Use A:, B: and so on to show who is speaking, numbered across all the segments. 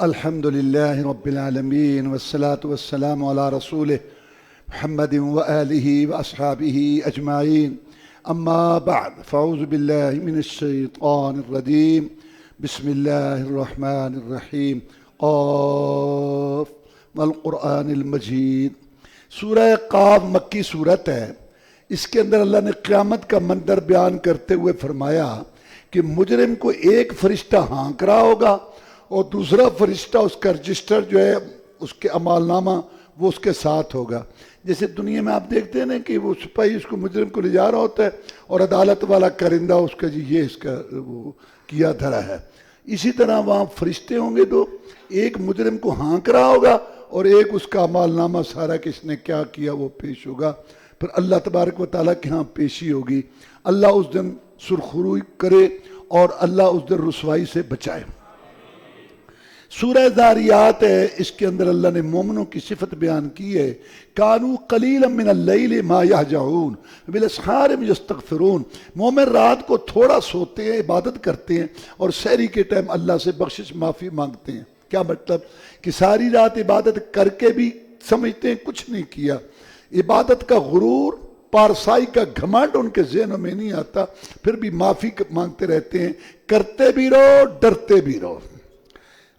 A: الحمد لله رب العالمين والصلاة والسلام على رسوله محمد وآله وأصحابه أجمعين. أما بعد فأعوذ بالله من الشيطان الرجيم. بسم الله الرحمن الرحيم. قاف والقرآن المجید. سورہ قاف مکی صورت ہے. اس کے اندر اللہ نے قیامت کا منظر بیان کرتے ہوئے فرمایا کہ مجرم کو ایک فرشتہ ہانک رہا ہوگا اور دوسرا فرشتہ اس کا رجسٹر جو ہے اس کے اعمال نامہ وہ اس کے ساتھ ہوگا. جیسے دنیا میں آپ دیکھتے ہیں نا کہ وہ سپاہی اس کو مجرم کو لے جا رہا ہوتا ہے اور عدالت والا کرندہ اس کا جی یہ اس کا وہ کیا دھرا ہے. اسی طرح وہاں فرشتے ہوں گے تو ایک مجرم کو ہانک رہا ہوگا اور ایک اس کا اعمال نامہ سارا کہ اس نے کیا کیا وہ پیش ہوگا. پھر اللہ تبارک و تعالیٰ کے ہاں پیشی ہوگی. اللہ اس دن سرخروئی کرے اور اللہ اس دن رسوائی سے بچائے. سورہ ذاریات ہے. اس کے اندر اللہ نے مومنوں کی صفت بیان کی ہے. کانوا قلیلا من اللیل ما یہجعون بالاسحار یستغفرون. مومن رات کو تھوڑا سوتے ہیں، عبادت کرتے ہیں اور سحری کے ٹائم اللہ سے بخشش معافی مانگتے ہیں. کیا مطلب کہ ساری رات عبادت کر کے بھی سمجھتے ہیں کچھ نہیں کیا. عبادت کا غرور، پارسائی کا گھمنڈ ان کے ذہنوں میں نہیں آتا، پھر بھی معافی مانگتے رہتے ہیں. کرتے بھی رہو، ڈرتے بھی رہو.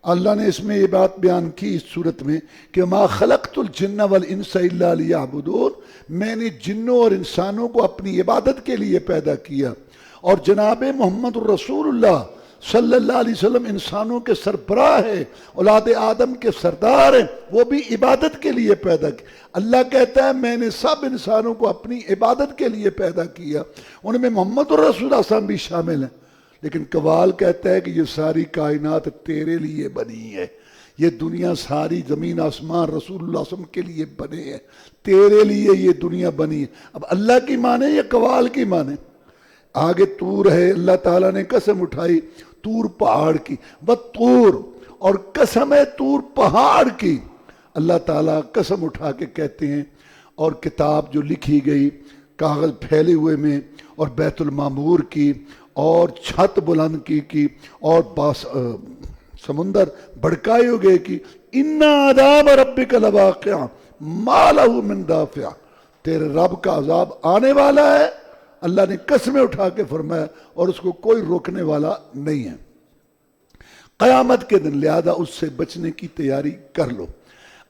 A: اللہ نے اس میں یہ بات بیان کی اس صورت میں کہ ما خلقت الجن والانس الا لیعبدون. میں نے جنوں اور انسانوں کو اپنی عبادت کے لیے پیدا کیا. اور جناب محمد الرسول اللہ صلی اللہ علیہ وسلم انسانوں کے سربراہ ہے، اولاد آدم کے سردار ہیں، وہ بھی عبادت کے لیے پیدا کیا. اللہ کہتا ہے میں نے سب انسانوں کو اپنی عبادت کے لیے پیدا کیا. ان میں محمد الرسول صلی اللہ علیہ وسلم بھی شامل ہیں. لیکن قوال کہتا ہے کہ یہ ساری کائنات تیرے لیے بنی ہے. یہ دنیا ساری زمین آسمان رسول اللہ صلی اللہ علیہ وسلم کے لیے بنے ہیں. تیرے لیے یہ دنیا بنی ہے. اب اللہ کی مانے یا قوال کی مانے؟ آگے طور ہے. اللہ تعالیٰ نے قسم اٹھائی طور پہاڑ کی. والطور، اور قسم ہے طور پہاڑ کی. اللہ تعالیٰ قسم اٹھا کے کہتے ہیں اور کتاب جو لکھی گئی کاغذ پھیلے ہوئے میں، اور بیت المعمور کی، اور چھت بلند کی اور سمندر بڑکائے ہوئے کی. اِنَّ عَذَابَ رَبِّكَ لَوَاقِعٌ مَا لَهُ مِن دَافِعٍ. تیرے رب کا عذاب آنے والا ہے. اللہ نے قسمیں اٹھا کے فرمایا اور اس کو کوئی روکنے والا نہیں ہے. قیامت کے دن لہذا اس سے بچنے کی تیاری کر لو.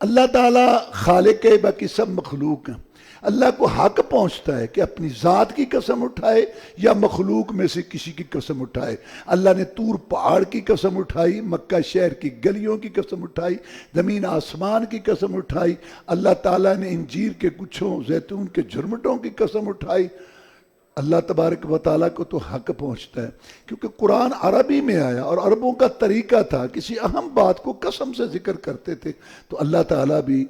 A: اللہ تعالیٰ خالق ہے، باقی سب مخلوق ہیں. اللہ کو حق پہنچتا ہے کہ اپنی ذات کی قسم اٹھائے یا مخلوق میں سے کسی کی قسم اٹھائے. اللہ نے طور پہاڑ کی قسم اٹھائی، مکہ شہر کی گلیوں کی قسم اٹھائی، زمین آسمان کی قسم اٹھائی. اللہ تعالیٰ نے انجیر کے گچھوں، زیتون کے جھرمٹوں کی قسم اٹھائی. اللہ تبارک و تعالیٰ کو تو حق پہنچتا ہے کیونکہ قرآن عربی میں آیا اور عربوں کا طریقہ تھا کسی اہم بات کو قسم سے ذکر کرتے تھے. تو اللہ تعالیٰ بھی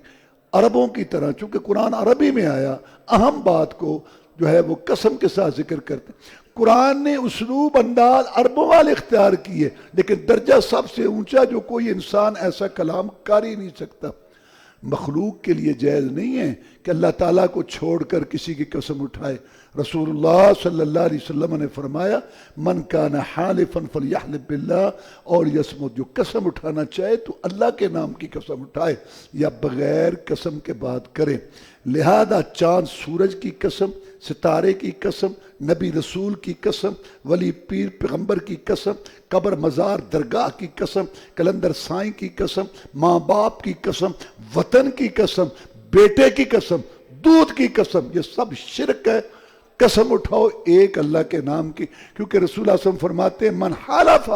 A: عربوں کی طرح چونکہ قرآن عربی میں آیا اہم بات کو جو ہے وہ قسم کے ساتھ ذکر کرتے. قرآن نے اسلوب انداز عربوں والے اختیار کیے، لیکن درجہ سب سے اونچا جو کوئی انسان ایسا کلام کر ہی نہیں سکتا. مخلوق کے لیے جائز نہیں ہے کہ اللہ تعالیٰ کو چھوڑ کر کسی کی قسم اٹھائے. رسول اللہ صلی اللہ علیہ وسلم نے فرمایا من کان حالفا فلیحلف باللہ اور یصمت. جو قسم اٹھانا چاہے تو اللہ کے نام کی قسم اٹھائے یا بغیر قسم کے بات کرے. لہذا چاند سورج کی قسم، ستارے کی قسم، نبی رسول کی قسم، ولی پیر پیغمبر کی قسم، قبر مزار درگاہ کی قسم، کلندر سائیں کی قسم، ماں باپ کی قسم، وطن کی قسم، بیٹے کی قسم، دودھ کی قسم، یہ سب شرک ہے. قسم اٹھاؤ ایک اللہ کے نام کی، کیونکہ رسول اللہ صلی اللہ علیہ وسلم فرماتے ہیں من حلف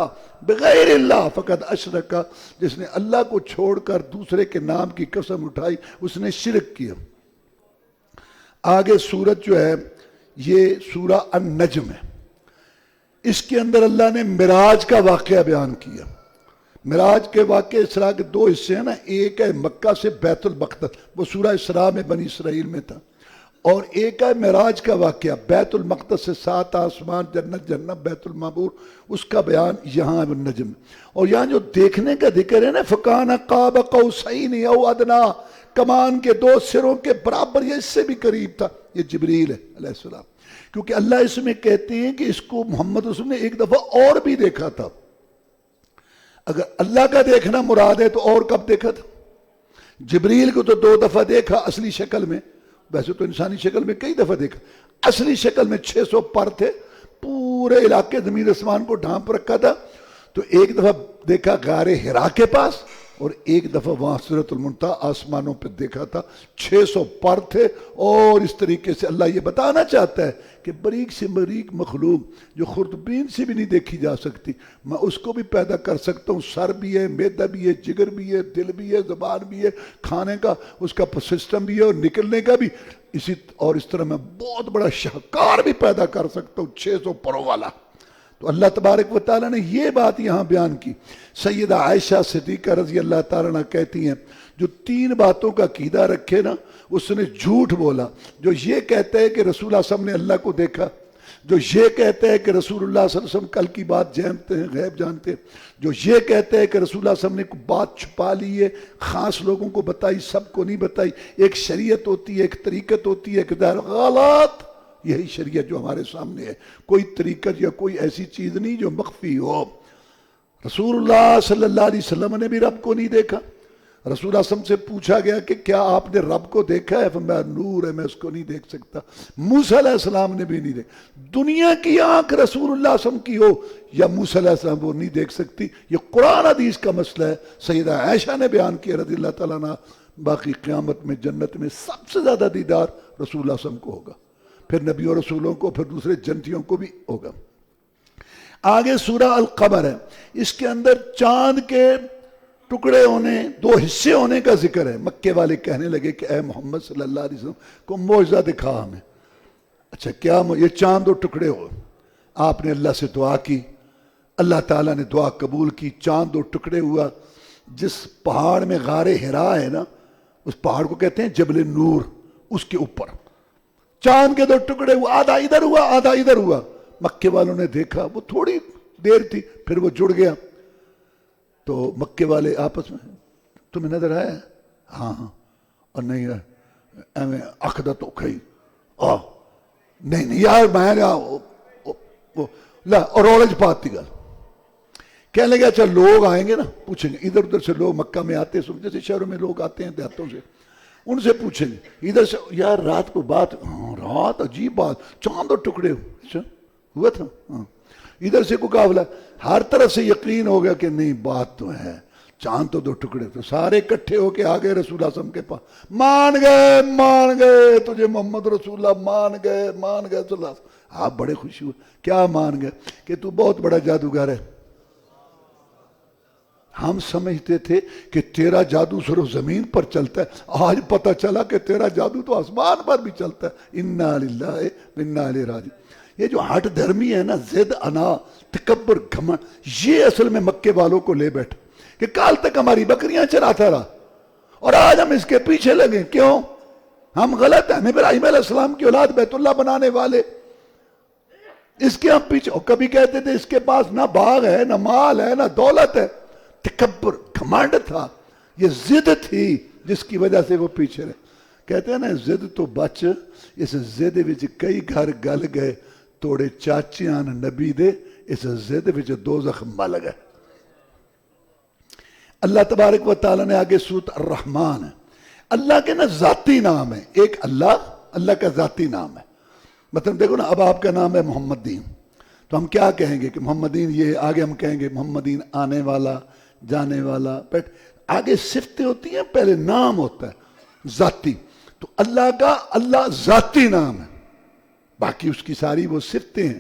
A: بغیر اللہ فقد اشرک. جس نے اللہ کو چھوڑ کر دوسرے کے نام کی قسم اٹھائی اس نے شرک کیا. آگے سورت جو ہے یہ سورہ النجم ہے. اس کے اندر اللہ نے معراج کا واقعہ بیان کیا. معراج کے واقعے اسراء کے دو حصے ہیں نا. ایک ہے مکہ سے بیت المقدس، وہ سورہ اسراء میں بنی اسرائیل میں تھا. اور ایک ہے معراج کا واقعہ بیت المقدس سے 7 آسمان، جنت، جنت، بیت المعمور، اس کا بیان یہاں النجم. اور یہاں جو دیکھنے کا ذکر ہے نا فکان قاب قوسین او ادنا، کمان کے 2 سروں کے برابر یا اس سے بھی قریب تھا. یہ جبریل ہے علیہ السلام. کیونکہ اللہ اس میں کہتے ہیں کہ اس کو محمد رسول نے ایک دفعہ اور بھی دیکھا تھا. اگر اللہ کا دیکھنا مراد ہے تو اور کب دیکھا تھا؟ جبریل کو تو 2 دفعہ دیکھا اصلی شکل میں، ویسے تو انسانی شکل میں کئی دفعہ دیکھا، اصلی شکل میں 600 پر تھے، پورے علاقے زمین اسمان کو ڈھانپ رکھا تھا. تو ایک دفعہ دیکھا غار حرا کے پاس، اور ایک دفعہ وہاں سدرۃ المنتہی آسمانوں پہ دیکھا تھا. 600 پر تھے. اور اس طریقے سے اللہ یہ بتانا چاہتا ہے کہ باریک سے باریک مخلوق جو خوردبین سے بھی نہیں دیکھی جا سکتی، میں اس کو بھی پیدا کر سکتا ہوں. سر بھی ہے، معدہ بھی ہے، جگر بھی ہے، دل بھی ہے، زبان بھی ہے، کھانے کا اس کا سسٹم بھی ہے اور نکلنے کا بھی. اور اس طرح میں بہت بڑا شاہکار بھی پیدا کر سکتا ہوں 600 پروں والا. تو اللہ تبارک و تعالیٰ نے یہ بات یہاں بیان کی. سیدہ عائشہ صدیقہ رضی اللہ تعالیٰ عنہ کہتی ہیں جو 3 باتوں کا عقیدہ رکھے نا اس نے جھوٹ بولا. جو یہ کہتا ہے کہ رسول اللہ صلی اللہ علیہ وسلم نے اللہ کو دیکھا، جو یہ کہتا ہے کہ رسول اللہ صلی اللہ علیہ وسلم کل کی بات جانتے ہیں، غیب جانتے ہیں، جو یہ کہتا ہے کہ رسول اللہ صلی اللہ علیہ وسلم نے بات چھپا لی ہے، خاص لوگوں کو بتائی، سب کو نہیں بتائی، ایک شریعت ہوتی ہے، ایک طریقت ہوتی ہے، ایک غلط. یہی شریعت جو ہمارے سامنے ہے، کوئی طریقت یا کوئی ایسی چیز نہیں جو مخفی ہو. رسول اللہ صلی اللہ علیہ وسلم نے بھی رب کو نہیں دیکھا. رسول اللہ صلی اللہ علیہ وسلم سے پوچھا گیا کہ کیا آپ نے رب کو دیکھا ہے؟ فرمایا نور ہے، میں اس کو نہیں دیکھ سکتا. موسیٰ علیہ السلام نے بھی نہیں دیکھا. دنیا کی آنکھ رسول اللہ صلی اللہ علیہ وسلم کی ہو یا موسیٰ علیہ السلام وہ نہیں دیکھ سکتی. یہ قرآن حدیث کا مسئلہ ہے. سیدہ عائشہ نے بیان کیا رضی اللہ تعالیٰ عنہ، باقی قیامت میں جنت میں سب سے زیادہ دیدار رسول اللہ صلی اللہ علیہ وسلم کو ہوگا، پھر نبی اور رسولوں کو، پھر دوسرے جنتیوں کو بھی ہوگا. آگے سورہ القمر ہے، اس کے اندر چاند کے ٹکڑے ہونے، 2 حصے ہونے کا ذکر ہے. مکے والے کہنے لگے کہ اے محمد صلی اللہ علیہ وسلم کو معجزہ دکھا ہمیں. اچھا کیا یہ چاند 2 ٹکڑے ہو؟ آپ نے اللہ سے دعا کی، اللہ تعالیٰ نے دعا قبول کی، چاند 2 ٹکڑے ہوا. جس پہاڑ میں غار حرا ہے نا، اس پہاڑ کو کہتے ہیں جبل نور، اس کے اوپر چاند کے 2 ٹکڑے ہوئے، آدھا ادھر ہوا آدھا ادھر ہوا. مکے والوں نے دیکھا، وہ تھوڑی دیر تھی پھر وہ جڑ گیا. تو مکے والے آپس میں تمہیں نظر آیا؟ ہاں ہاں. اور نہیں ایویں اخدا تو کھئی نہیں یار میں اور اولج پاتی گل کہنے لگا اچھا لوگ آئیں گے نا پوچھیں گے، ادھر ادھر سے لوگ مکہ میں آتے ہیں، جیسے شہروں میں لوگ آتے ہیں دیہاتوں سے، ان سے پوچھیں گے ادھر سے یار رات کو بات، رات عجیب بات، چاند 2 ٹکڑے اچھا ہوا تھا. ہاں ادھر سے کو قافلہ، ہر طرف سے یقین ہو گیا کہ نہیں بات تو ہے، چاند تو 2 ٹکڑے. تو سارے اکٹھے ہو کے آ گئے رسول اللہ صلی اللہ علیہ وسلم کے پاس. مان گئے تجھے محمد رسول اللہ، مان گئے صلی اللہ علیہ وسلم. آپ بڑے خوشی ہوئے. کیا مان گئے؟ کہ تو بہت بڑا جادوگر ہے. ہم سمجھتے تھے کہ تیرا جادو صرف زمین پر چلتا ہے، آج پتہ چلا کہ تیرا جادو تو آسمان پر بھی چلتا ہے. انا للہ و انا الیہ راجعون. یہ جو ہٹ دھرمی ہے نا، زد، انا، تکبر، گھمنڈ، یہ اصل میں مکے والوں کو لے بیٹھا کہ کال تک ہماری بکریاں چراتا رہا اور آج ہم اس کے پیچھے لگے. کیوں؟ ہم غلط ہیں. ہم ابراہیم علیہ السلام کی اولاد، بیت اللہ بنانے والے، اس کے ہم پیچھے. اور کبھی کہتے تھے اس کے پاس نہ باغ ہے، نہ مال ہے، نہ دولت ہے. تکبر، گھمنڈ تھا، یہ زد تھی جس کی وجہ سے وہ پیچھے رہے. کہتے ہیں نا زد تو بچ، اس زد وچ کئی گھر گل گئے، توڑے چاچیاں نبی دے، اس زد وچ دوزخ مل گئے. اللہ تبارک و تعالیٰ نے آگے سورۃ الرحمن ہے. اللہ کے نا ذاتی نام ہے. ایک اللہ کا ذاتی نام ہے. مطلب دیکھو نا، اب آپ کا نام ہے محمد دین، تو ہم کیا کہیں گے کہ محمد دین یہ، آگے ہم کہیں گے محمد دین آنے والا، جانے والا. آگے صفتیں ہوتی ہیں، پہلے نام ہوتا ہے ذاتی. تو اللہ کا اللہ ذاتی نام ہے، باقی اس کی ساری وہ صفتیں ہیں.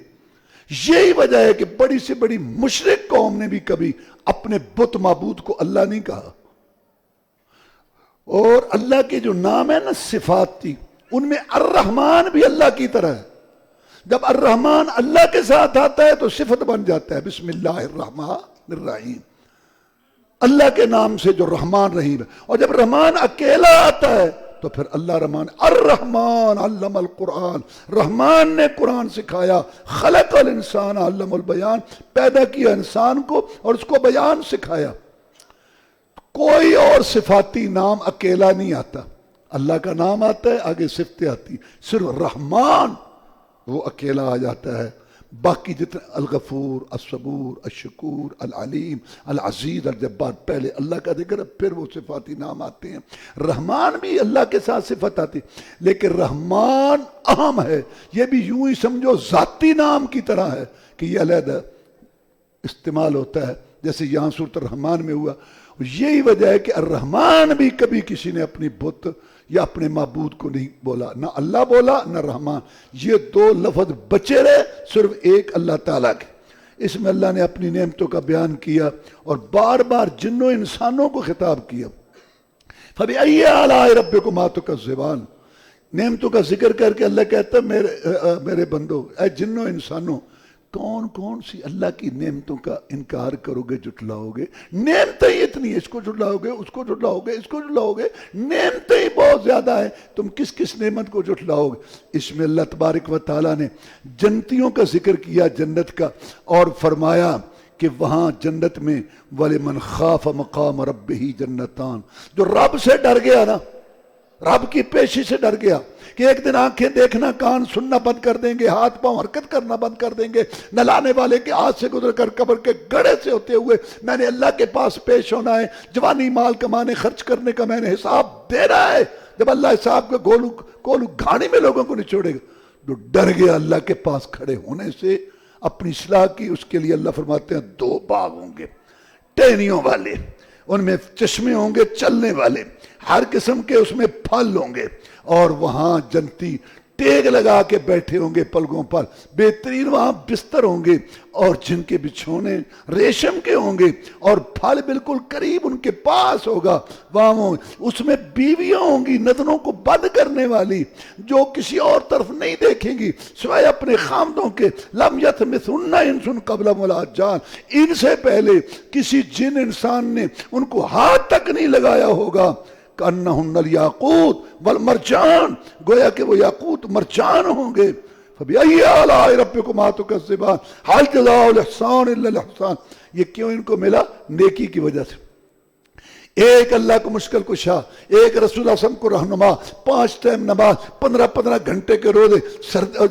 A: یہی وجہ ہے کہ بڑی سے بڑی مشرک قوم نے بھی کبھی اپنے بت معبود کو اللہ نہیں کہا. اور اللہ کے جو نام ہے نا صفات تھی، ان میں الرحمن بھی اللہ کی طرح ہے. جب الرحمن اللہ کے ساتھ آتا ہے تو صفت بن جاتا ہے بسم اللہ الرحمن الرحیم، اللہ کے نام سے جو رحمان رحیم ہے. اور جب رحمان اکیلا آتا ہے تو پھر اللہ رحمان. الرحمن علم القرآن، رحمان نے قرآن سکھایا. خلق الانسان علم البیان، پیدا کیا انسان کو اور اس کو بیان سکھایا. کوئی اور صفاتی نام اکیلا نہیں آتا. اللہ کا نام آتا ہے، آگے صفتیں آتی. صرف رحمان وہ اکیلا آ جاتا ہے. باقی جتنے الغفور، الصبور، الشکور، العلیم، العزیز، الجبار، پہلے اللہ کا ذکر پھر وہ صفاتی نام آتے ہیں۔ رحمان بھی اللہ کے ساتھ صفت آتی، لیکن رحمان اہم ہے، یہ بھی یوں ہی سمجھو ذاتی نام کی طرح ہے کہ یہ علیحدہ استعمال ہوتا ہے، جیسے یہاں سورۃ الرحمن میں ہوا۔ یہی وجہ ہے کہ الرحمن بھی کبھی کسی نے اپنی بت یا اپنے معبود کو نہیں بولا، نہ اللہ بولا نہ رحمان، یہ دو لفظ بچے رہے صرف ایک اللہ تعالیٰ کے۔ اس میں اللہ نے اپنی نعمتوں کا بیان کیا اور بار بار جنوں انسانوں کو خطاب کیا۔ فَبِأَيِّ آلَاءِ رَبِّكُمَا تُكَذِّبَانِ، نعمتوں کا ذکر کر کے اللہ کہتا ہے میرے بندو، اے جنوں انسانوں، کون کون سی اللہ کی نعمتوں کا انکار کرو گے، جھٹلاؤ گے؟ نعمتیں ہی اتنی ہیں، اس کو جھٹلاؤ گے، اس کو جھٹلاؤ گے، اس کو جھٹلاؤ گے، نعمتیں ہی بہت زیادہ ہیں، تم کس کس نعمت کو جھٹلاؤ گے؟ اس میں اللہ تبارک و تعالیٰ نے جنتیوں کا ذکر کیا، جنت کا، اور فرمایا کہ وہاں جنت میں وَلِمَنْ خَافَ مَقَامَ رَبِّهِ جنتان، جو رب سے ڈر گیا نا، رب کی پیشی سے ڈر گیا کہ ایک دن آنکھیں دیکھنا، کان سننا بند کر دیں گے، ہاتھ پاؤں حرکت کرنا بند کر دیں گے، نلانے والے کے ہاتھ سے گزر کر قبر کے گڑھے سے ہوتے ہوئے میں نے اللہ کے پاس پیش ہونا ہے، جوانی مال کمانے خرچ کرنے کا میں نے حساب دینا ہے۔ جب اللہ حساب کے گولو گھاڑی میں لوگوں کو نچوڑے گا، جو ڈر گیا اللہ کے پاس کھڑے ہونے سے، اپنی اصلاح کی، اس کے لیے اللہ فرماتے ہیں دو باغ ہوں گے ٹہنیوں والے، ان میں چشمے ہوں گے چلنے والے، ہر قسم کے اس میں پھل ہوں گے، اور وہاں جنتی ٹیگ لگا کے بیٹھے ہوں گے پلگوں پر، بہترین وہاں بستر ہوں گے، اور جن کے بچھونے ریشم کے ہوں گے، اور پھل بالکل قریب ان کے پاس ہوگا، وہاں اس میں بیویاں ہوں گی نظروں کو بند کرنے والی، جو کسی اور طرف نہیں دیکھیں گی سوائے اپنے خامدوں کے، لم یطمثہن انس قبلہم ولا جان، ان سے پہلے کسی جن انسان نے ان کو ہاتھ تک نہیں لگایا ہوگا۔ کأنہن الیاقوت والمرجان، گویا کہ وہ یاقوت مرجان ہوں گے۔ فَبِأَيِّ آلَاءِ رَبِّكُمَا تُكَذِّبَانِ هَلْ جَزَاءُ الْإِحْسَانِ إِلَّا الْإِحْسَانُ، یہ کیوں ان کو ملا؟ نیکی کی وجہ سے، ایک اللہ کو مشکل کشا، ایک رسول اللہ صلی اللہ علیہ وسلم کو رہنما، 5 ٹائم نماز، 15 گھنٹے کے روزے،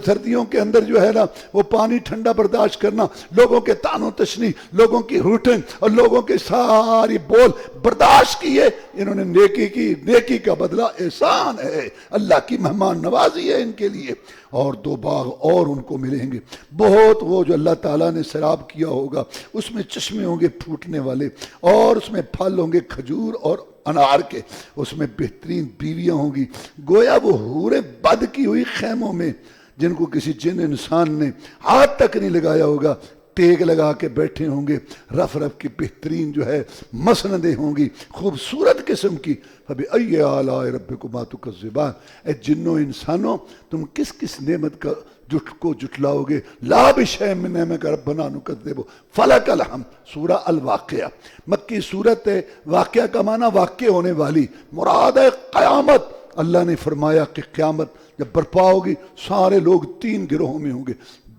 A: سردیوں کے اندر جو ہے نا وہ پانی ٹھنڈا برداشت کرنا، لوگوں کے طعن و تشنی، لوگوں کی ہوٹنگ اور لوگوں کے ساری بول برداشت کیے، انہوں نے نیکی کی، نیکی کا بدلہ احسان ہے، اللہ کی مہمان نوازی ہے ان کے لیے، اور 2 باغ اور ان کو ملیں گے بہت، وہ جو اللہ تعالیٰ نے سیراب کیا ہوگا، اس میں چشمے ہوں گے پھوٹنے والے، اور اس میں پھل ہوں گے کھجور اور انار کے، اس میں بہترین بیویاں ہوں گی، گویا وہ حوریں بد کی ہوئی خیموں میں، جن کو کسی جن انسان نے ہاتھ تک نہیں لگایا ہوگا، ٹیگ لگا کے بیٹھے ہوں گے، رف رف کی بہترین جو ہے مسندیں ہوں گی، خوبصورت قسم کی۔ فَبِأَيِّ آلَاءِ رَبِّكُمَا تُكَذِّبَانِ، اے جنوں انسانوں، تم کس کس نعمت کا کو جھٹلاؤ گے؟ لا بِشَيْءٍ مِّن نِعْمَتِ رَبِّنَا نُكَذِّبُ فَلَكَ الْحَمْدُ، سورہ الواقعہ، مکی صورت ہے، واقعہ کا معنی واقع ہونے والی، مراد ہے قیامت۔ اللہ نے فرمایا کہ قیامت جب برپا ہوگی، سارے لوگ 3 گروہوں میں ہوں گے،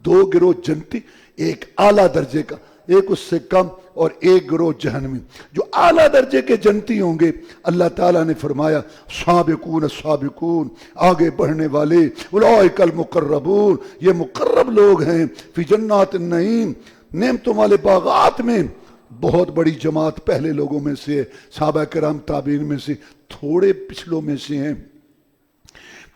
A: 2 گروہ جنتی، ایک اعلیٰ درجے کا، ایک اس سے کم، اور ایک گروہ جہنمی۔ جو اعلیٰ درجے کے جنتی ہوں گے، اللہ تعالیٰ نے فرمایا سابقون السابقون، آگے بڑھنے والے، اولئک المقربون، یہ مقرب لوگ ہیں، فی جنات النعیم، نعمتوں والے باغات میں۔ بہت بڑی جماعت پہلے لوگوں میں سے ہے، صحابہ کرام تابعین میں سے، تھوڑے پچھلوں میں سے ہیں۔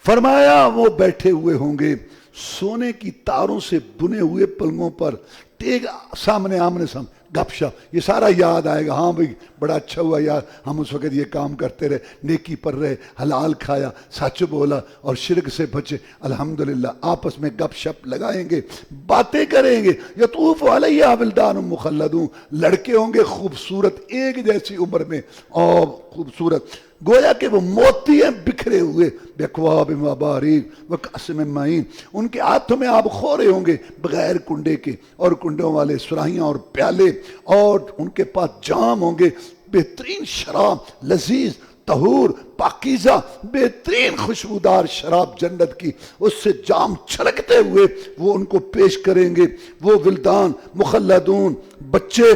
A: فرمایا وہ بیٹھے ہوئے ہوں گے سونے کی تاروں سے بنے ہوئے پلنگوں پر، ٹیگ سامنے آمنے سامنے، گپ شپ، یہ سارا یاد آئے گا، ہاں بھئی بڑا اچھا ہوا یار ہم اس وقت یہ کام کرتے رہے، نیکی پر رہے، حلال کھایا، سچ بولا اور شرک سے بچے، الحمدللہ۔ آپس میں گپ شپ لگائیں گے، باتیں کریں گے، یطوف علیہا ولدان مخلدون، لڑکے ہوں گے خوبصورت، ایک جیسی عمر میں اور خوبصورت، گویا کہ وہ موتی ہیں بکھرے ہوئے، بِأَكْوَابٍ وَأَبَارِيقَ وَكَأْسٍ مِّن مَّعِينٍ، ان کے ہاتھوں میں آب خورے ہوں گے بغیر کنڈے کے، اور کنڈوں والے سراہیاں اور پیالے، اور ان کے پاس جام ہوں گے، بہترین شراب، لذیذ، طہور، پاکیزہ، بہترین خوشبودار شراب جنت کی، اس سے جام چھلکتے ہوئے وہ ان کو پیش کریں گے، وہ ولدان مخلدون، بچے،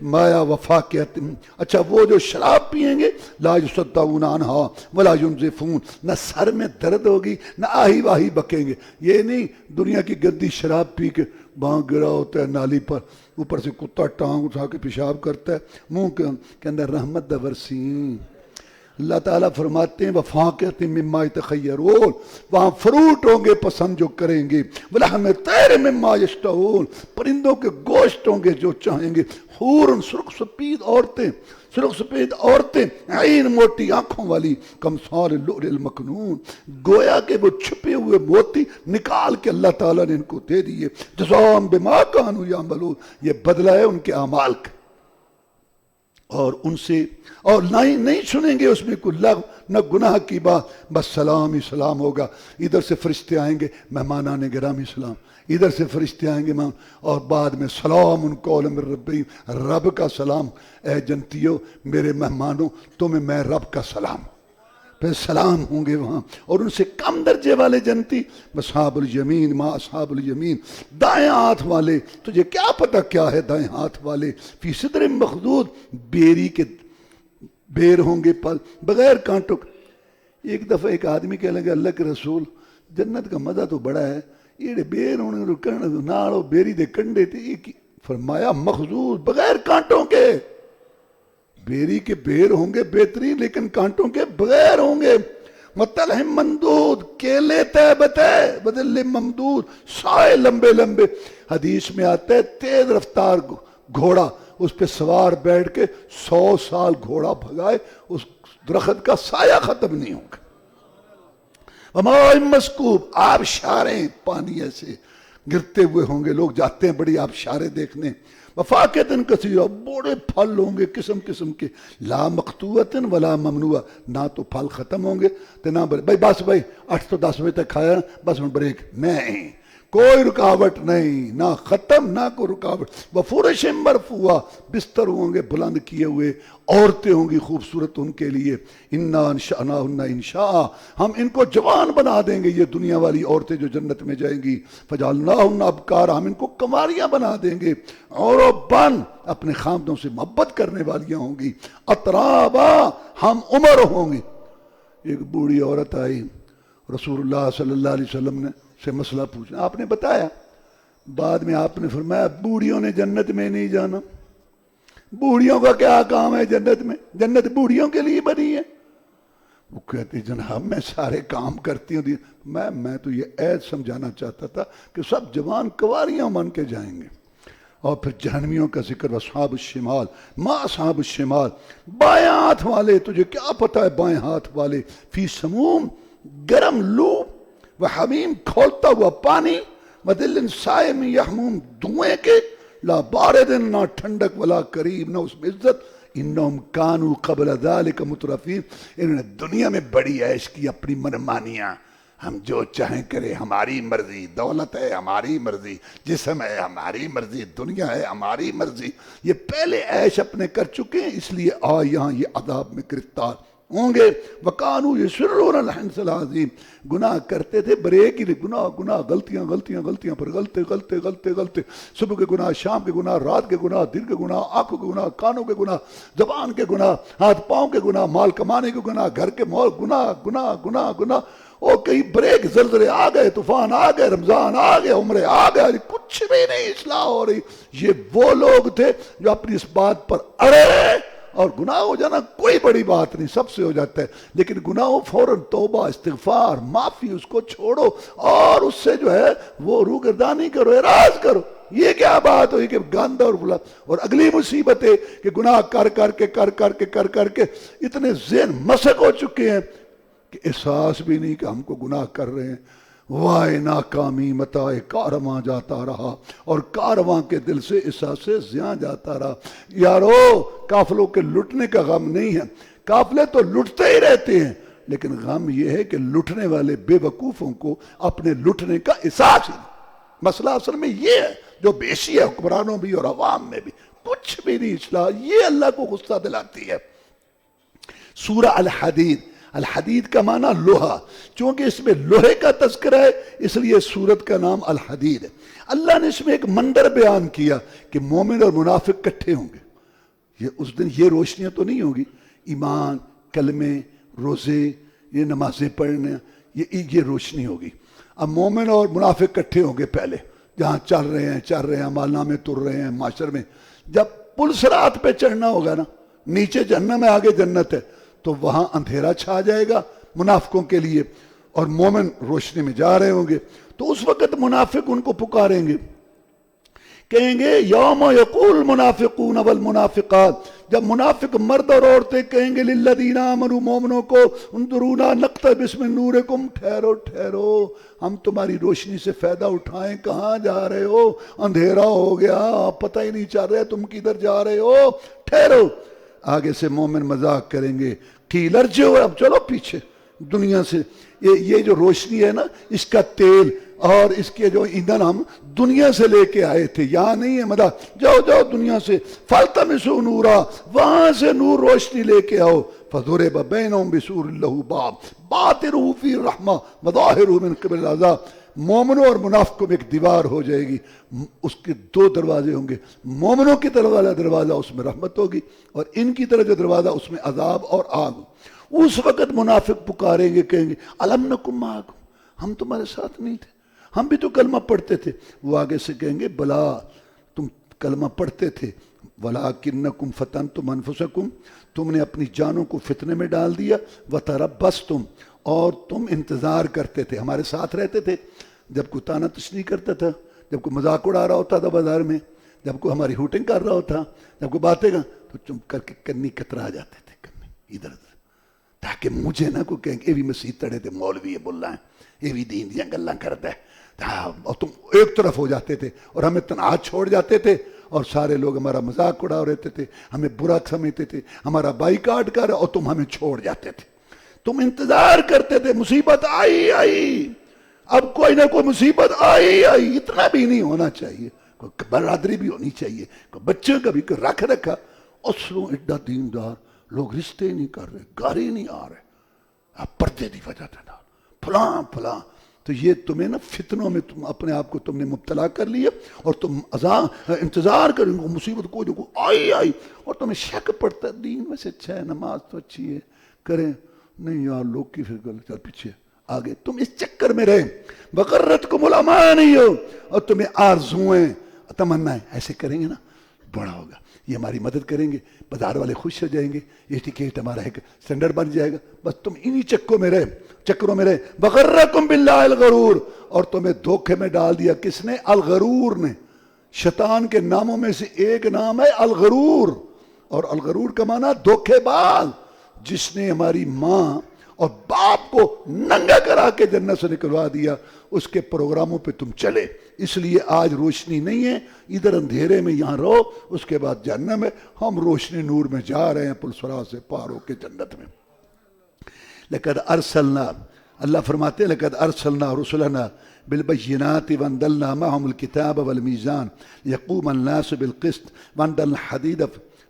A: مایا وفا کہتے ہیں. اچھا وہ جو شراب پیئیں گے لا یصدعون عنہا ولا ینزفون، نہ سر میں درد ہوگی نہ آہی واہی بکیں گے. یہ نہیں دنیا کی گندی شراب پی کے وہاں گرا ہوتا ہے نالی پر، اوپر سے کتا ٹانگ اٹھا کے پیشاب کرتا ہے، منہ کے اندر رحمت دورسی. اللہ تعالیٰ فرماتے ہیں وفاقۃ مما یتخیرون، وہاں فروٹ ہوں گے پسند جو کریں گے، ولحم طیر مما یشتہون، پرندوں کے گوشت ہوں گے جو چاہیں گے، حور سرخ سفید عورتیں عین موٹی آنکھوں والی کمثال اللؤلؤ المکنون، گویا کہ وہ چھپے ہوئے موتی نکال کے اللہ تعالیٰ نے ان کو دے دیے. جزاء بما كانوا يعملون، یہ بدلہ ہے ان کے اعمال کا. اور ان سے اور نہیں سنیں گے اس میں کوئی لغو نہ گناہ کی بات، بس سلام ہی سلام ہوگا. ادھر سے فرشتے آئیں گے مہمانان گرامی سلام، ادھر سے فرشتے آئیں گے اور بعد میں سلام قول من ربہم، رب کا سلام. اے جنتیوں میرے مہمانوں تمہیں میں رب کا سلام. پھر سلام ہوں گے وہاں. اور ان سے کم درجے والے جنتی اصحاب الیمین ما اصحاب الیمین، دائیں ہاتھ والے. تجھے کیا پتہ کیا ہے دائیں ہاتھ والے؟ فی صدر مخضود، بیری کے بیر ہوں گے پل بغیر کانٹوں. ایک دفعہ ایک آدمی کہنے لگا اللہ کے رسول جنت کا مزہ تو بڑا ہے، یہ بیر ہونے نالو بیری دے کنڈے تھے. فرمایا مخضود بغیر کانٹوں کے، بیری کے بیر ہوں گے بہترین لیکن کانٹوں کے بغیر ہوں گے. مطلح ممدود، کیلے بدل ممدود، سائے لمبے لمبے. حدیث میں آتا ہے تیز رفتار گھوڑا، اس پہ سوار بیٹھ کے 100 سال گھوڑا بھگائے اس درخت کا سایہ ختم نہیں ہوگا. وماء مسکوب، آبشاریں پانی ایسے گرتے ہوئے ہوں گے. لوگ جاتے ہیں بڑی آبشاریں دیکھنے. وفاقۃ کثیرہ، بڑے پھل ہوں گے قسم قسم کے. لا مقطوعۃ ولا ممنوعہ، نہ تو پھل ختم ہوں گے تو نہ بھائی بس بھائی 8 تو 10 بجے تک کھایا بس بریک نہیں، کوئی رکاوٹ نہیں، نہ ختم نہ کوئی رکاوٹ. وفرش مرفوعہ، بستر ہوں گے بلند کیے ہوئے. عورتیں ہوں گی خوبصورت ان کے لیے. انا انشأناہن انشاء، ہم ان کو جوان بنا دیں گے. یہ دنیا والی عورتیں جو جنت میں جائیں گی. فجعلناہن ابکارا، ہم ان کو کنواریاں بنا دیں گے. عرباً، اپنے خامدوں سے محبت کرنے والیاں ہوں گی. اترابا، ہم عمر ہوں گی. ایک بوڑھی عورت آئی رسول اللہ صلی اللہ علیہ وسلم نے سے مسئلہ پوچھنا، آپ نے بتایا. بعد میں آپ نے فرمایا بوڑھیوں نے جنت میں نہیں جانا. بوڑھیوں کا کیا کام ہے جنت میں؟ جنت بوڑھیوں کے لیے بنی ہے. وہ کہتی جناب میں سارے کام کرتی ہوں. میں تو یہ عید سمجھانا چاہتا تھا کہ سب جوان کنواریاں بن کے جائیں گے. اور پھر جہنمیوں کا ذکر اصحاب الشمال ما اصحاب الشمال، بائیں ہاتھ والے. تجھے کیا پتہ ہے بائیں ہاتھ والے؟ فی سموم، گرم لو، وحمیم، کھولتا ہوا پانی، وذل سائم یحموم، دھوئیں کے، لا بارد، نہ ٹھنڈک ولا کریم، نہ اس میں عزت. انہم کانوا قبل ذلک مترفین، انہوں نے دنیا میں بڑی عیش کی، اپنی منمانیاں، ہم جو چاہیں کریں، ہماری مرضی، دولت ہے ہماری مرضی، جسم ہے ہماری مرضی، دنیا ہے ہماری مرضی. یہ پہلے عیش اپنے کر چکے ہیں، اس لیے یہاں یہ عذاب میں گرفتار ہوں گے. وَقَانُوا يُصِرُّونَ الْحِنْثَ الْعَظِيمَ، گناہ کرتے تھے بریک ہی گناہ، غلطیاں پر غلطے، صبح کے گناہ، شام کے گناہ، رات کے گناہ، دل کے گناہ، آنکھوں کے گناہ، کانوں کے گناہ، زبان کے گناہ، ہاتھ پاؤں کے گناہ، مال کمانے کے گناہ، گھر کے گناہ. اور کئی بریک، زلزلے آ گئے، طوفان آ گئے، رمضان آ گئے، عمرے آ گئے، کچھ بھی نہیں اصلاح ہو رہی. یہ وہ لوگ تھے جو اپنی اس بات پر اڑے رہے. اور گناہ ہو جانا کوئی بڑی بات نہیں، سب سے ہو جاتا ہے، لیکن گناہ ہو فوراً توبہ، استغفار، معافی، اس کو چھوڑو اور اس سے جو ہے وہ روگردانی کرو، اعراض کرو. یہ کیا بات ہوئی کہ گند اور بلا. اور اگلی مصیبت ہے کہ گناہ کر کے اتنے ذہن مسک ہو چکے ہیں کہ احساس بھی نہیں کہ ہم کو گناہ کر رہے ہیں. وائے ناکامی متاع کارواں جاتا رہا، اور کارواں کے دل سے احساس زیاں جاتا رہا. یارو قافلوں کے لٹنے کا غم نہیں ہے، قافلے تو لٹتے ہی رہتے ہیں، لیکن غم یہ ہے کہ لٹنے والے بے وقوفوں کو اپنے لٹنے کا احساس ہی نہیں. مسئلہ اصل میں یہ ہے جو بیشی ہے حکمرانوں بھی اور عوام میں بھی، کچھ بھی نہیں اصلاح. یہ اللہ کو غصہ دلاتی ہے. سورہ الحدید، الحدید کا معنی لوہا، چونکہ اس میں لوہے کا تذکرہ ہے اس لیے سورت کا نام الحدید ہے. اللہ نے اس میں ایک منظر بیان کیا کہ مومن اور منافق کٹھے ہوں گے. یہ اس دن یہ روشنیاں تو نہیں ہوگی، ایمان، کلمے، روزے، یہ نمازیں پڑھنے، یہ روشنی ہوگی۔ اب مومن اور منافق کٹھے ہوں گے پہلے، جہاں چل رہے ہیں مال نامے تر رہے ہیں معاشر میں، جب پل صراط پہ چڑھنا ہوگا نا، نیچے جہنم ہے آگے جنت ہے، تو وہاں اندھیرا چھا جائے گا منافقوں کے لیے، اور مومن روشنی میں جا رہے ہوں گے۔ تو اس وقت منافق ان کو پکاریں گے، کہیں گے یوم یقول المنافقون والمنافقات، جب منافق مرد اور عورتیں کہیں گے للذین آمنوا، مومنوں کو، انظرونا نقتبس من نورکم، ٹھہرو ٹھہرو ہم تمہاری روشنی سے فائدہ اٹھائیں، کہاں جا رہے ہو، اندھیرا ہو گیا، پتہ ہی نہیں چل رہا تم کدھر جا رہے ہو، ٹھہرو۔ آگے سے مومن مذاق کریں گے، قیل ارجعوا، اب چلو پیچھے دنیا سے، یہ جو روشنی ہے نا، اس کا تیل اور اس کے جو ایندھن ہم دنیا سے لے کے آئے تھے، یہاں نہیں ہے مدد، جاؤ جاؤ دنیا سے، فالتمسوا نورا، وہاں سے نور روشنی لے کے آؤ، فضرب بینہم بسور لہ باب باطنہ فیہ الرحمہ وظاہرہ من قبل العذاب، مومنوں اور منافقوں میں ایک دیوار ہو جائے گی، اس کے دو دروازے ہوں گے، مومنوں کی طرف والا دروازہ اس میں رحمت ہوگی، اور ان کی طرف جو دروازہ اس میں عذاب اور آگ۔ اس وقت منافق پکاریں گے، کہیں گے الم نکم معکم، ہم تمہارے ساتھ نہیں تھے، ہم بھی تو کلمہ پڑھتے تھے۔ وہ آگے سے کہیں گے بلا، تم کلمہ پڑھتے تھے، وَلَٰكِنَّكُمْ فَتَنْتُمْ أَنفُسَكُمْ، تم نے اپنی جانوں کو فتنے میں ڈال دیا، وَتَرَبَّصْتُمْ، اور تم انتظار کرتے تھے، ہمارے ساتھ رہتے تھے، جب کوئی تانا تشنیع کرتا تھا، جب کوئی مذاق اڑا رہا ہوتا تھا بازار میں، جب کوئی ہماری ہوٹنگ کر رہا ہوتا، جب کوئی باتیں گا تو چپ کر کے کنی کترا جاتے تھے، کنی ادھر ادھر، تاکہ مجھے نہ کوئی کہیں کہ یہ بھی مسیح تڑے تھے، مولوی یہ بول رہا ہے، یہ بھی دین دیاں گلاں کرتا ہے، اور تم ایک طرف ہو جاتے تھے اور ہمیں تنہا چھوڑ جاتے تھے، اور سارے لوگ ہمارا مذاق اڑا رہتے تھے، ہمیں برا سمجھتے تھے، ہمارا بائیکاٹ کر، اور تم ہمیں چھوڑ جاتے تھے، تم انتظار کرتے تھے، مصیبت آئی، اب کوئی نہ کوئی مصیبت آئی، اتنا بھی نہیں ہونا چاہیے، کوئی برادری بھی ہونی چاہیے، کوئی بچوں کا بھی کوئی رکھ رکھا، اصلوں ایڈا دیندار، لوگ رشتے نہیں کر رہے، گھر ہی نہیں آ رہے، اب پردے دی وجہ سے فلاں، تو یہ تمہیں نا فتنوں میں تم اپنے آپ کو تم نے مبتلا کر لیا، اور تم انتظار کریں گے مصیبت کوئی جو آئی، اور تمہیں شک پڑتا ہے دین میں سے اچھا ہے، نماز تو اچھی ہے، کریں نہیں یار لوگ کی فکر، چل پیچھے آگے، تم اس چکر میں رہے، وغرتکم الامانی، اور تمہیں آرزویں تمنائیں، ایسے کریں گے نا بڑا ہوگا، یہ ہماری مدد کریں گے، بازار والے خوش ہو جائیں گے، یہ ٹکٹ ہمارا ایک سٹینڈرڈ بن جائے گا، بس تم انہی چکروں میں رہے، وغرکم باللہ الغرور، اور تمہیں دھوکے میں ڈال دیا کس نے؟ الغرور نے۔ شیطان کے ناموں میں سے ایک نام ہے الغرور، اور الغرور کا معنی دھوکے باز، جس نے ہماری ماں اور باپ کو ننگا کرا کے جنت سے نکلوا دیا، اس کے پروگراموں پہ تم چلے، اس لیے آج روشنی نہیں ہے، ادھر اندھیرے میں یہاں رہو، اس کے بعد جہنم ہے، ہم روشنی نور میں جا رہے ہیں، پل صراط سے پار ہو کے جنت میں۔ لقد ارسلنا، اللہ فرماتے ہیں لقد ارسلنا رسلنا بالبینات وانزلنا معهم الكتاب والمیزان لیقوم الناس بالقسط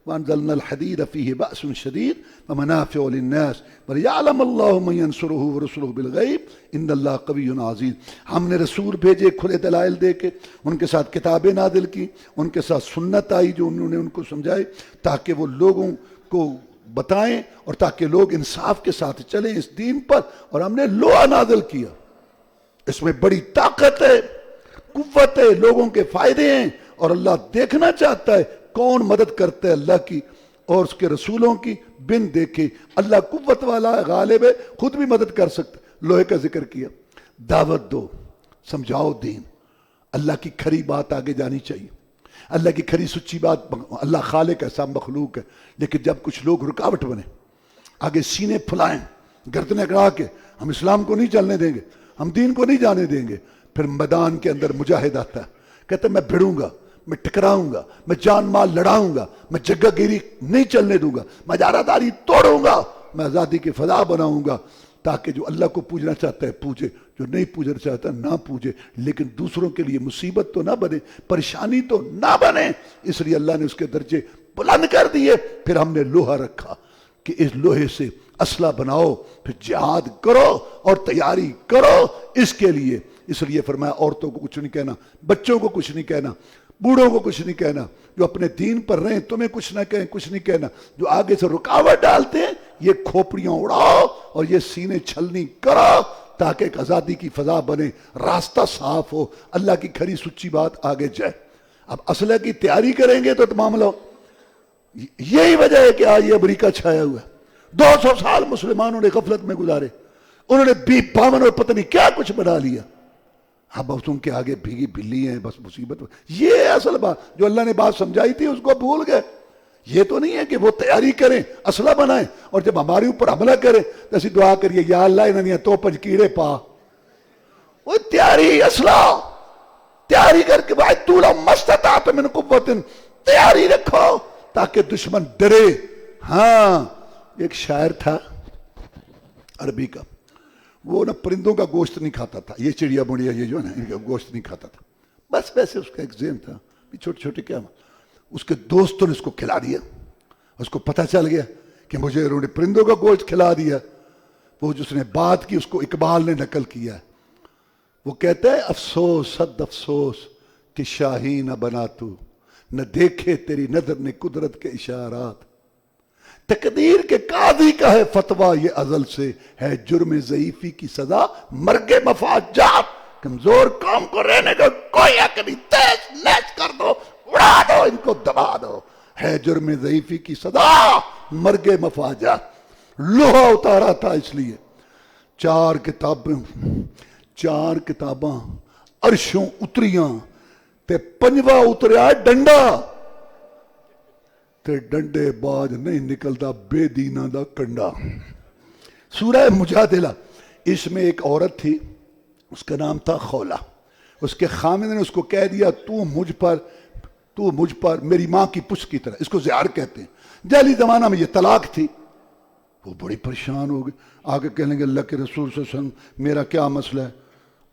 A: وانزلنا الحدید فیہ بأس شدید ومنافع للناس وليعلم اللہ من ينصرہ ورسلہ بالغیب ان اللہ قوی عزیز۔ ہم نے رسول بھیجے کھلے دلائل دے کے، ان کے ساتھ کتابیں نازل کی، ان کے ساتھ سنت آئی جو انہوں نے ان کو سمجھائی، تاکہ وہ لوگوں کو بتائیں اور تاکہ لوگ انصاف کے ساتھ چلیں اس دین پر، اور ہم نے لوہا نازل کیا، اس میں بڑی طاقت ہے، قوت ہے، لوگوں کے فائدے ہیں، اور اللہ دیکھنا چاہتا ہے کون مدد کرتا ہے اللہ کی اور اس کے رسولوں کی، بن دیکھے اللہ قوت والا ہے، غالب ہے، خود بھی مدد کر سکتا ہے۔ لوہے کا ذکر کیا، دعوت دو، سمجھاؤ دین، اللہ کی کھری بات آگے جانی چاہیے، اللہ کی کھری سچی بات، اللہ خالق ہے، سب مخلوق ہے، لیکن جب کچھ لوگ رکاوٹ بنے، آگے سینے پھلائیں، گردنیں اکڑا کے ہم اسلام کو نہیں چلنے دیں گے، ہم دین کو نہیں جانے دیں گے، پھر میدان کے اندر مجاہد آتا ہے، کہتا ہے میں بھیڑوں گا، میں ٹکراؤں گا، میں جان مال لڑاؤں گا، میں جگہ گیری نہیں چلنے دوں گا، میں اجارہ داری توڑوں گا، میں آزادی کی فضا بناؤں گا، تاکہ جو اللہ کو پوجنا چاہتا ہے پوجے، جو نہیں پوجنا چاہتا نہ پوجے، لیکن دوسروں کے لیے مصیبت تو نہ بنے، پریشانی تو نہ بنے، اس لیے اللہ نے اس کے درجے بلند کر دیے۔ پھر ہم نے لوہا رکھا کہ اس لوہے سے اسلحہ بناؤ، پھر جہاد کرو اور تیاری کرو اس کے لیے، اس لیے فرمایا عورتوں کو کچھ نہیں کہنا، بچوں کو کچھ نہیں کہنا، بوڑھوں کو کچھ نہیں کہنا، جو اپنے دین پر رہیں تمہیں کچھ نہ کہیں، کچھ نہیں کہنا، جو آگے سے رکاوٹ ڈالتے ہیں یہ کھوپڑیاں اڑاؤ اور یہ سینے چھلنی کرو تاکہ ایک آزادی کی فضا بنے، راستہ صاف ہو، اللہ کی کھری سچی بات آگے جائے۔ اب اسلحے کی تیاری کریں گے تو معاملہ ہو۔ یہی وجہ ہے کہ آج یہ امریکہ چھایا ہوا ہے۔ 200 سال مسلمانوں نے غفلت میں گزارے، انہوں نے B-52 اور پتہ نہیں کیا کچھ بنا لیا، اب ان کے آگے بھیگی بلی ہیں، بس مصیبت۔ یہ اصل بات جو اللہ نے بات سمجھائی تھی اس کو بھول گئے۔ یہ تو نہیں ہے کہ وہ تیاری کریں، اسلحہ بنائیں، اور جب ہمارے اوپر حملہ کریں تو اسی دعا کریے یا اللہ انہیں تو پنج کیڑے پا۔ وہ تیاری، اسلحہ تیاری کر کے وَأَعِدُّوا لَهُم مَّا اسْتَطَعْتُم مِّن قُوَّةٍ، تیاری رکھو تاکہ دشمن ڈرے۔ ہاں ایک شاعر تھا عربی کا، وہ نا پرندوں کا گوشت نہیں کھاتا تھا، یہ چڑیا بڑیا یہ جو ہے نا ان کا گوشت نہیں کھاتا تھا، بس ویسے اس کا ایک ذہن تھا، چھوٹے چھوٹے کیا، اس کے دوستوں نے اس کو کھلا دیا، اس کو پتہ چل گیا کہ مجھے انہوں نے پرندوں کا گوشت کھلا دیا۔ وہ جس نے بات کی اس کو اقبال نے نقل کیا ہے، وہ کہتا ہے افسوس صد افسوس کہ شاہین نہ بنا تو، نہ دیکھے تیری نظر نے قدرت کے اشارات، تقدیر کے قاضی کا ہے فتویٰ یہ ازل سے، ہے جرم ضعیفی کی سزا مرگ مفاجات، کمزور قوم کو رہنے کا کوئی حق نہیں، تیز نیز کر دو، اڑا دو، ان کو دبا دو، ہے جرم ضعیفی کی سزا مرگ مفاجات۔ لوہا اتارا تھا اس لیے، چار کتاباں عرشوں اتریاں تے پنجواں اتریا ڈنڈا، تے ڈنڈے باز نہیں نکلتا بے دینہ دا کنڈا۔ سورہ مجادلہ، اس میں ایک عورت تھی، اس کا نام تھا خولہ، اس کے خامد نے اس کو کہہ دیا تو مجھ پر میری ماں کی پشت کی طرح، اس کو زہر کہتے ہیں، جاہلی زمانہ میں یہ طلاق تھی۔ وہ بڑی پریشان ہو گئی، آگے کہنے لگے اللہ کے رسول صلی اللہ علیہ وسلم میرا کیا مسئلہ ہے؟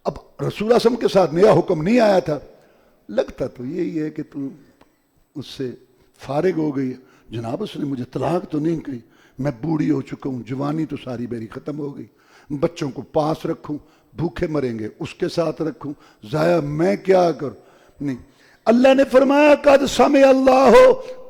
A: اب رسول اللہ صلی اللہ علیہ وسلم کے ساتھ نیا حکم نہیں آیا تھا، لگتا تو یہی ہے کہ تو اس سے فارغ ہو گئی۔ جناب اس نے مجھے طلاق تو نہیں کہی، میں بوڑھی ہو چکا ہوں، جوانی تو ساری میری ختم ہو گئی، بچوں کو پاس رکھوں، بھوکے مریں گے اس کے ساتھ رکھوں، ضائع میں کیا کروں؟ نہیں، اللہ نے فرمایا قد سمع اللہ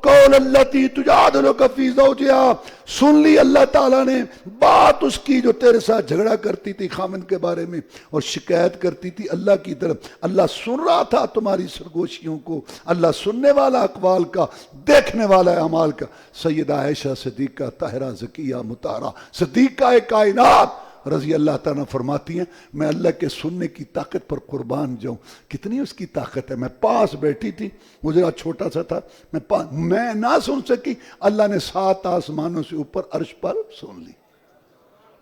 A: قول التی تجادلک فی زوجہا، سن لی اللہ تعالیٰ نے بات اس کی جو تیرے ساتھ جھگڑا کرتی تھی خامند کے بارے میں اور شکایت کرتی تھی اللہ کی طرف۔ اللہ سن رہا تھا تمہاری سرگوشیوں کو، اللہ سننے والا اقوال کا، دیکھنے والا اعمال کا۔ سیدہ عائشہ صدیقہ طاہرہ زکیہ مطہرہ صدیقہ کائنات رضی اللہ تعالیٰ فرماتی ہیں میں اللہ کے سننے کی طاقت پر قربان جاؤں۔ کتنی اس کی طاقت ہے، میں پاس بیٹھی تھی، مجھے چھوٹا سا تھا، میں نہ سن سکی، اللہ نے 7 آسمانوں سے اوپر عرش پر سن لی۔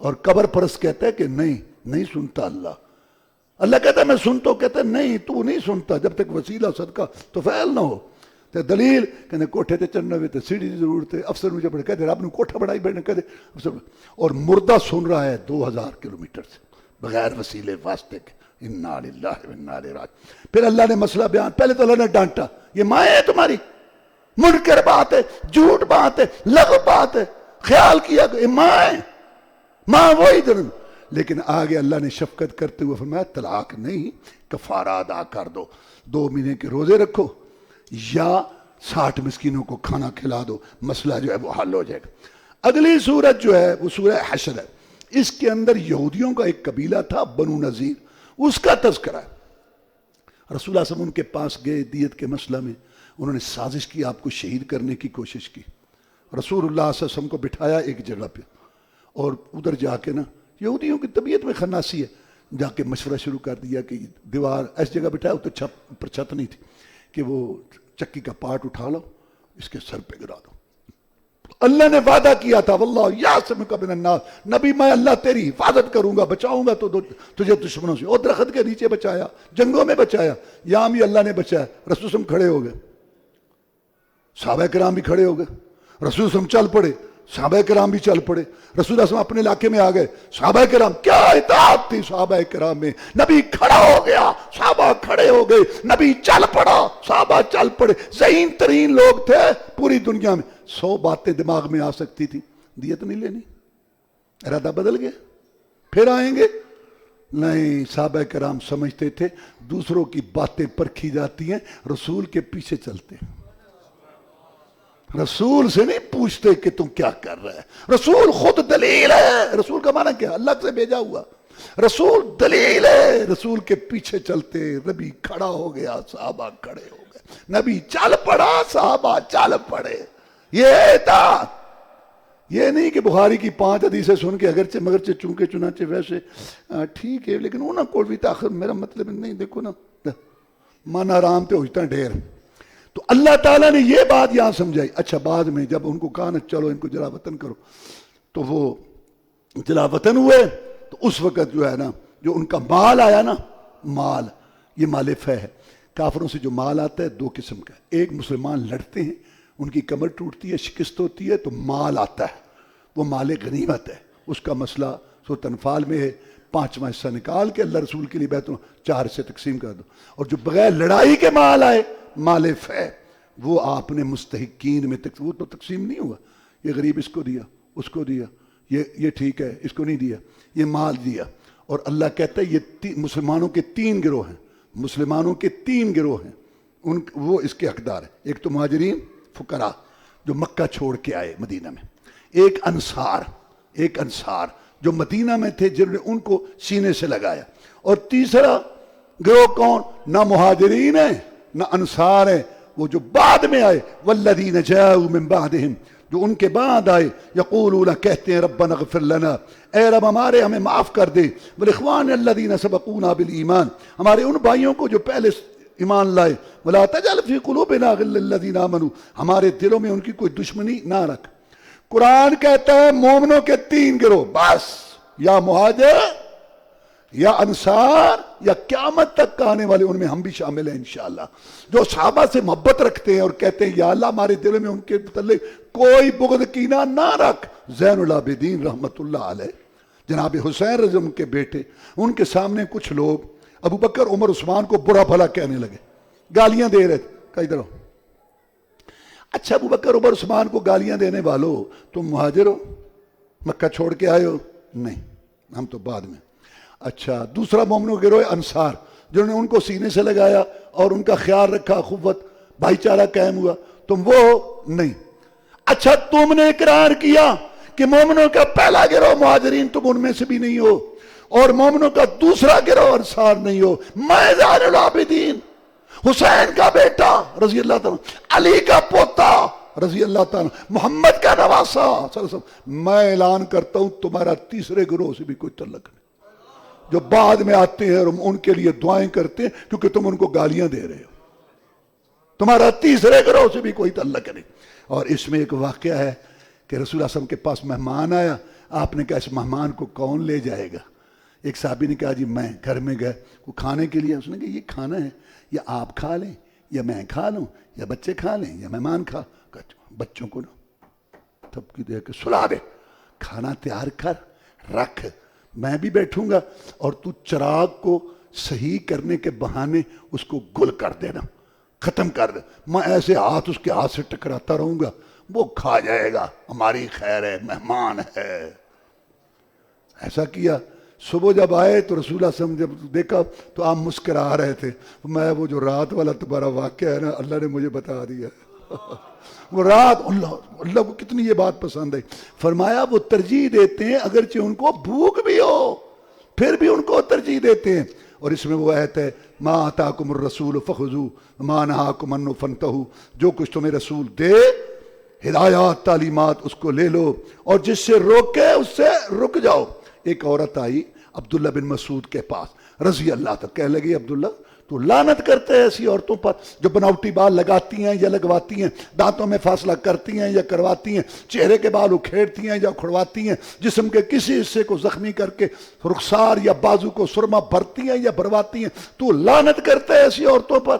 A: اور قبر پرست کہتا ہے کہ نہیں سنتا اللہ کہتا ہے میں سنتا ہوں، کہتا ہے نہیں تو نہیں سنتا جب تک وسیلہ صدقہ تو فعل نہ ہو۔ تے دلیل کہنے کوٹھے تے چڑھنا ہوئے تے سیڑھی دی ضرورت ہے، افسر مجھے بڑھے کہتے رب نے کوٹھا بڑھائی بیٹھنے کہتے افسر، اور مردہ سن رہا ہے 2000 کلومیٹر سے بغیر وسیلے واسطے کے۔ انا للہ و انا الیہ راجعون۔ پھر اللہ نے مسئلہ بیان، پہلے تو اللہ نے ڈانٹا یہ ماں ہے تمہاری، منکر بات ہے، جھوٹ بات ہے، لغو بات ہے، خیال کیا کہ ماں ہے، ماں وہی جنم۔ لیکن آگے اللہ نے شفقت کرتے ہوئے فرمایا طلاق نہیں، کفارہ ادا کر دو، 2 مہینے کے روزے رکھو یا 60 مسکینوں کو کھانا کھلا دو، مسئلہ جو ہے وہ حل ہو جائے گا۔ اگلی سورت جو ہے وہ سورہ حشر ہے، اس کے اندر یہودیوں کا ایک قبیلہ تھا بنو نذیر، اس کا تذکرہ ہے۔ رسول اللہ صلی اللہ علیہ وسلم ان کے پاس گئے دیت کے مسئلہ میں، انہوں نے سازش کی، آپ کو شہید کرنے کی کوشش کی۔ رسول اللہ صلی اللہ علیہ وسلم کو بٹھایا ایک جگہ پہ، اور ادھر جا کے نا یہودیوں کی طبیعت میں خناسی ہے، جا کے مشورہ شروع کر دیا کہ دیوار ایس جگہ بٹھایا، تو چھت نہیں تھی، کہ وہ چکی کا پارٹ اٹھا لو اس کے سر پہ گرا دو۔ اللہ نے وعدہ کیا تھا واللہ یعصمک من الناس، نبی میں اللہ تیری حفاظت کروں گا، بچاؤں گا تو تجھے دشمنوں سے، اور درخت کے نیچے بچایا، جنگوں میں بچایا، یہاں بھی اللہ نے بچایا۔ رسول وسلم کھڑے ہو گئے، صحابہ کرام بھی کھڑے ہو گئے، رسول وسلم چل پڑے، صحابہ کرام بھی چل پڑے۔ رسول اللہ صلی اللہ علیہ وسلم اپنے علاقے میں آ گئے، صحابہ کرام کیا اطاعت تھی صحابہ کرام میں، نبی کھڑا ہو گیا، صحابہ کھڑے ہو گئے، نبی چل پڑا، صحابہ چل پڑے۔ ذہین ترین لوگ تھے پوری دنیا میں، 100 باتیں دماغ میں آ سکتی تھی، دیت نہیں لینی، ارادہ بدل گیا، پھر آئیں گے نہیں، صحابہ کرام سمجھتے تھے دوسروں کی باتیں پرکھی جاتی ہیں، رسول کے پیچھے چلتے ہیں، رسول سے نہیں پوچھتے کہ تم کیا کر رہے ہیں، رسول خود دلیل ہے۔ رسول کا معنی کیا؟ اللہ سے بھیجا ہوا رسول دلیل ہے، رسول کے پیچھے چلتے۔ نبی کھڑا ہو گیا، صحابہ کھڑے ہو گئے، نبی چل پڑا، صحابہ چل پڑے۔ یہ تھا، یہ نہیں کہ بخاری کی 5 حدیثیں سن کے اگرچہ مگرچہ چونکہ چنانچہ ویسے ٹھیک ہے لیکن وہ نہ کوئی بھی تاخر، میرا مطلب نہیں، دیکھو نا من آرام تے ہوتا ڈھیر۔ تو اللہ تعالیٰ نے یہ بات یہاں سمجھائی۔ اچھا بعد میں جب ان کو کہا نا چلو ان کو جلا وطن کرو، تو وہ جلا وطن ہوئے، تو اس وقت جو ہے نا جو ان کا مال آیا نا، مال یہ مال فہ ہے۔ کافروں سے جو مال آتا ہے 2 قسم کا، ایک مسلمان لڑتے ہیں، ان کی کمر ٹوٹتی ہے، شکست ہوتی ہے، تو مال آتا ہے، وہ مال غنیمت ہے۔ اس کا مسئلہ سورۃ انفال میں ہے، 5واں حصہ نکال کے اللہ رسول کے لیے بیت 4 سے تقسیم کر دو۔ اور جو بغیر لڑائی کے مال آئے، مال فہ، وہ آپ نے مستحقین میں وہ تو تقسیم نہیں ہوا، یہ غریب اس کو دیا، اس کو دیا، یہ ٹھیک ہے، اس کو نہیں دیا، یہ مال دیا۔ اور اللہ کہتا ہے یہ مسلمانوں کے 3 گروہ ہیں، مسلمانوں کے 3 گروہ ہیں، وہ اس کے حقدار ہیں۔ ایک تو مہاجرین فقراء جو مکہ چھوڑ کے آئے مدینہ میں، ایک انصار جو مدینہ میں تھے جنہوں نے ان کو سینے سے لگایا، اور تیسرا گروہ کون؟ نہ مہاجرین ہیں نہ انصار ہیں، وہ جو بعد میں آئے، والذین جاؤوا من بعدہم، جو ان کے بعد آئے، یقولون کہتے ہیں ربنا اغفر لنا، اے رب ہمارے ہمیں معاف کر دے، والاخوان الذین سبقونا بالایمان، ہمارے ان بھائیوں کو جو پہلے ایمان لائے، ولا تجعل فی قلوبنا غلا للذین آمنوا، ہمارے دلوں میں ان کی کوئی دشمنی نہ رکھ۔ قرآن کہتا ہے مومنوں کے 3 گروہ بس، یا مہاجر یا انصار یا قیامت تک آنے والے، ان میں ہم بھی شامل ہیں انشاءاللہ، جو صحابہ سے محبت رکھتے ہیں اور کہتے ہیں یا اللہ ہمارے دلوں میں ان کے متعلق کوئی بغض کینہ نہ رکھ۔ زین العابدین رحمت اللہ علیہ، جناب حسین رضی اللہ عنہ کے بیٹے، ان کے سامنے کچھ لوگ ابو بکر عمر عثمان کو برا بھلا کہنے لگے، گالیاں دے رہے تھے، کہا ادھر ہو۔ اچھا ابو بکر عمر عثمان کو گالیاں دینے والوں، تم مہاجر ہو، مکہ چھوڑ کے آئے ہو؟ نہیں، ہم تو بعد میں۔ اچھا دوسرا مومنوں کے گروہ انصار، جنہوں نے ان کو سینے سے لگایا اور ان کا خیال رکھا، اخوت بھائی چارہ قائم ہوا، تم وہ نہیں۔ اچھا تم نے اقرار کیا کہ مومنوں کا پہلا گروہ مہاجرین، تم ان میں سے بھی نہیں ہو، اور مومنوں کا دوسرا گروہ انصار نہیں ہو۔ میں زین العابدین، حسین کا بیٹا رضی اللہ تعالیٰ، علی کا پوتا رضی اللہ تعالیٰ، محمد کا نواسہ صلی اللہ علیہ وسلم، میں اعلان کرتا ہوں تمہارا تیسرے گروہ سے بھی کوئی تعلق نہیں، جو بعد میں آتے ہیں اور ہم ان کے لیے دعائیں کرتے ہیں کیونکہ تم ان کو گالیاں دے رہے ہو، تمہارا تیسرے گروہ سے بھی کوئی تعلق نہیں۔ اور اس میں ایک واقعہ ہے کہ رسول اللہ صلی اللہ علیہ وسلم کے پاس مہمان آیا، آپ نے کہا اس مہمان کو کون لے جائے گا؟ ایک صحابی نے کہا جی میں، گھر میں گئے وہ کھانے کے لیے، اس نے کہا یہ کھانا ہے یا آپ کھا لیں یا میں کھا لوں یا بچے کھا لیں یا مہمان کھا، بچوں کو نا تھپکی دے کے سلا دے، کھانا تیار کر رکھ، میں بھی بیٹھوں گا، اور تو چراغ کو صحیح کرنے کے بہانے اس کو گل کر دینا، ختم کر دے، میں ایسے ہاتھ اس کے ہاتھ سے ٹکراتا رہوں گا، وہ کھا جائے گا، ہماری خیر ہے، مہمان ہے۔ ایسا کیا۔ صبح جب آئے تو رسول اللہ صلی اللہ علیہ وسلم جب دیکھا تو آپ مسکرا رہے تھے۔ میں وہ جو رات والا تمہارا واقعہ ہے نا، اللہ نے مجھے بتا دیا وہ رات، اللہ کو کتنی یہ بات پسند ہے، فرمایا وہ ترجیح دیتے ہیں اگرچہ ان کو بھوک بھی ہو پھر بھی ان کو ترجیح دیتے ہیں۔ اور اس میں وہ آیت ہے ما آتاکم الرسول فخذوہ ما نہاکم عنہ فانتہوا، جو کچھ تمہیں رسول دے ہدایات تعلیمات اس کو لے لو، اور جس سے روکے اس سے رک جاؤ۔ ایک عورت آئی عبداللہ بن مسعود کے پاس رضی اللہ تک، کہنے لگی عبداللہ تو لعنت کرتے ہیں ایسی عورتوں پر جو بناوٹی بال لگاتی ہیں یا لگواتی ہیں، دانتوں میں فاصلہ کرتی ہیں یا کرواتی ہیں، چہرے کے بال اکھیڑتی ہیں یا اکھڑواتی ہیں، جسم کے کسی حصے کو زخمی کر کے رخسار یا بازو کو سرما بھرتی ہیں یا بھرواتی ہیں، تو لعنت کرتے ہیں ایسی عورتوں پر۔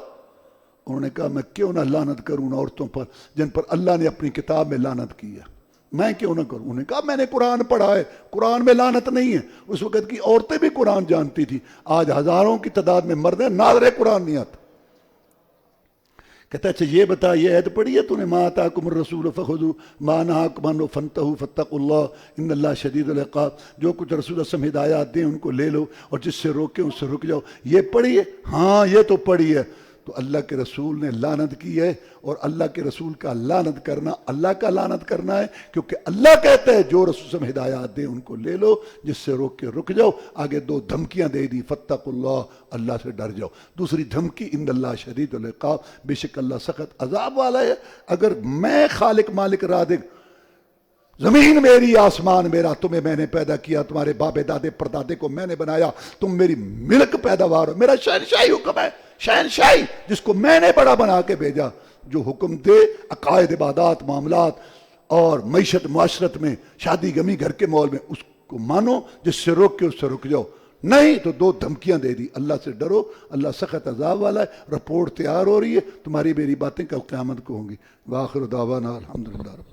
A: انہوں نے کہا میں کیوں نہ لعنت کروں ان عورتوں پر جن پر اللہ نے اپنی کتاب میں لعنت کی ہے، میں کیوں نہ کروں؟ انہوں نے کہا میں نے قرآن پڑھا ہے، قرآن میں لعنت نہیں ہے۔ اس وقت کی عورتیں بھی قرآن جانتی تھی، آج ہزاروں کی تعداد میں مرد ہیں، ناظر قرآن نہیں آتا۔ کہتا ہے اچھا یہ بتا، یہ عید پڑھی ہے تو نے، ما آتاکم الرسول فخذوا ما نہاکم عنہ فانتہوا فاتقوا اللہ ان اللہ شدید العقاب، جو کچھ رسول اللہ صلی اللہ علیہ وسلم ہدایات دیں ان کو لے لو اور جس سے روکیں اس سے رک جاؤ. یہ پڑھی ہے؟ ہاں یہ تو پڑھی ہے. تو اللہ کے رسول نے لعنت کی ہے، اور اللہ کے رسول کا لعنت کرنا اللہ کا لعنت کرنا ہے، کیونکہ اللہ کہتا ہے جو رسول صلی اللہ علیہ وسلم ہدایات دیں ان کو لے لو، جس سے روک کے رک جاؤ. آگے دو دھمکیاں دے دی، فاتقوا اللہ، اللہ سے ڈر جاؤ. دوسری دھمکی ان اللہ شدید العقاب، بے شک اللہ سخت عذاب والا ہے. اگر میں خالق مالک رازق، زمین میری آسمان میرا، تمہیں میں نے پیدا کیا، تمہارے بابے دادے پردادے کو میں نے بنایا، تم میری ملک پیداوار ہو، میرا شہنشاہی حکم ہے، شہنشاہی جس کو میں نے بڑا بنا کے بھیجا، جو حکم دے عقائد عبادات معاملات اور معیشت معاشرت میں شادی غمی گھر کے ماحول میں، اس کو مانو، جس سے روک کے اس سے رک جاؤ. نہیں تو دو دھمکیاں دے دی، اللہ سے ڈرو، اللہ سخت عذاب والا ہے. رپورٹ تیار ہو رہی ہے، تمہاری میری باتیں کل قیامت کو ہوں گی. وآخر دعوانا الحمدللہ.